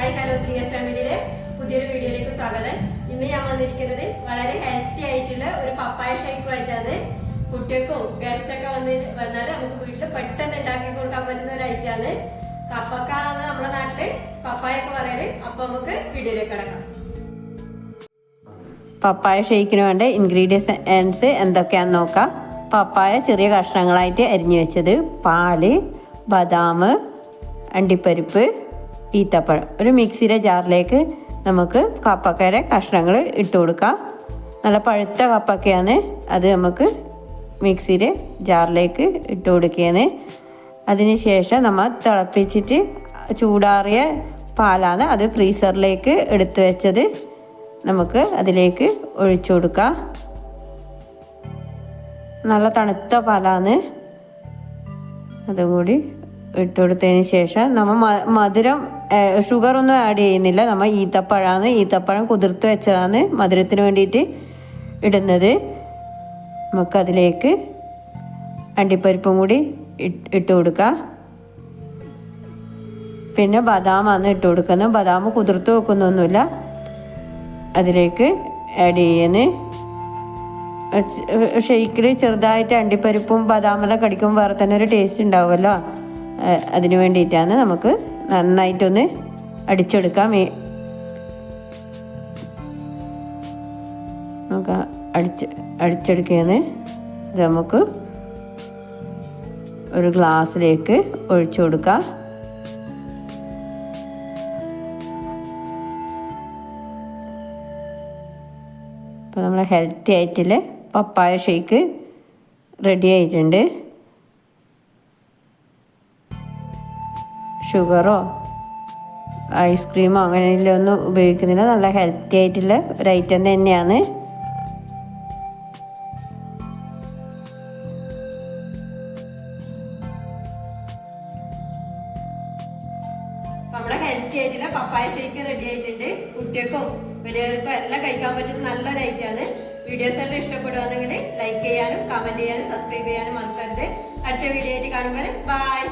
Hi hello 3S ഫാമിലിയിലെ പുതിയൊരു വീഡിയോയിലേക്ക് സ്വാഗതം. ഇന്ന് ഞാൻ വന്നിരിക്കുന്നത് വളരെ ഹെൽത്തി ആയിട്ടുള്ള ഒരു പപ്പായ ഷേക്കുമായിട്ടാണ്. കുട്ടികൾക്കും ഗസ്റ്റൊക്കെ വന്നാൽ നമുക്ക് വീട്ടിൽ പെട്ടെന്ന് ഉണ്ടാക്കി കൊടുക്കാൻ പറ്റുന്ന ഒരു ഐറ്റാണ്. കപ്പക്ക എന്നാണ് നമ്മുടെ നാട്ടില് പപ്പായൊക്കെ പറയല്. അപ്പൊ നമുക്ക് വീഡിയോയിലേക്ക് കിടക്കാം. പപ്പായ ഷേക്കിന് വേണ്ട ഇൻഗ്രീഡിയൻസ് എന്തൊക്കെയാണെന്ന് നോക്കാം. പപ്പായ ചെറിയ കഷ്ണങ്ങളായിട്ട് അരിഞ്ഞു വെച്ചത്, പാല്, ബദാം, അണ്ടിപ്പരിപ്പ്, ഈത്തപ്പഴം. ഒരു മിക്സിയുടെ ജാറിലേക്ക് നമുക്ക് കപ്പക്കയുടെ കഷ്ണങ്ങൾ ഇട്ട് കൊടുക്കാം. നല്ല പഴുത്ത കപ്പക്കയാണ്, അത് നമുക്ക് മിക്സിയുടെ ജാറിലേക്ക് ഇട്ട് കൊടുക്കുകയാണ്. അതിന് ശേഷം നമ്മൾ തിളപ്പിച്ചിട്ട് ചൂടാറിയ പാലാണ്, അത് ഫ്രീസറിലേക്ക് എടുത്തു വെച്ചത് നമുക്ക് അതിലേക്ക് ഒഴിച്ചു കൊടുക്കാം. നല്ല തണുത്ത പാലാണ്, അതും കൂടി ഇട്ട് കൊടുത്തതിന് ശേഷം നമ്മൾ മധുരം ഷുഗറൊന്നും ആഡ് ചെയ്യുന്നില്ല. നമ്മൾ ഈത്തപ്പഴം കുതിർത്ത് വെച്ചതാണ് മധുരത്തിന് വേണ്ടിയിട്ട് ഇടുന്നത്. നമുക്കതിലേക്ക് അണ്ടിപ്പരിപ്പും കൂടി ഇട്ട് കൊടുക്കാം. പിന്നെ ബദാമാണ് ഇട്ട് കൊടുക്കുന്നത്. ബദാം കുതിർത്ത് വെക്കുന്നൊന്നുമില്ല, അതിലേക്ക് ആഡ് ചെയ്യുന്നത്. ഷെയ്ക്കിൽ ചെറുതായിട്ട് അണ്ടിപ്പരിപ്പും ബദാമെല്ലാം കടിക്കുമ്പോൾ വേറെ തന്നെ ഒരു ടേസ്റ്റ് ഉണ്ടാവുമല്ലോ, അതിന് വേണ്ടിയിട്ടാണ്. നമുക്ക് നന്നായിട്ടൊന്ന് അടിച്ചെടുക്കാം. നമുക്ക് അടിച്ചെടുക്കുകയാണ്. ഇത് നമുക്ക് ഒരു ഗ്ലാസ്സിലേക്ക് ഒഴിച്ചു കൊടുക്കാം. അപ്പോൾ നമ്മുടെ ഹെൽത്തി ആയിട്ടുള്ള പപ്പായ ഷേക്ക് റെഡി ആയിട്ടുണ്ട്. ഷുഗറോ ഐസ്ക്രീമോ അങ്ങനെയൊന്നും ഉപയോഗിക്കുന്നില്ല. നല്ല ഹെൽത്തി ആയിട്ടുള്ള ഒരു ഐറ്റം തന്നെയാണ്. നമ്മുടെ ഹെൽത്തി ആയിട്ടുള്ള പപ്പായ ഷേക്ക് റെഡി ആയിട്ടുണ്ട്. കുട്ടികൾക്കും വലിയവർക്കും എല്ലാം കഴിക്കാൻ പറ്റുന്ന നല്ലൊരു ഐറ്റാണ്. വീഡിയോസ് എല്ലാം ഇഷ്ടപ്പെടുകയാണെങ്കിൽ ലൈക്ക് ചെയ്യാനും കമന്റ് ചെയ്യാനും സബ്സ്ക്രൈബ് ചെയ്യാനും മറക്കരുത്. അടുത്ത വീഡിയോ ആയിട്ട് കാണുമ്പോൾ ബൈ.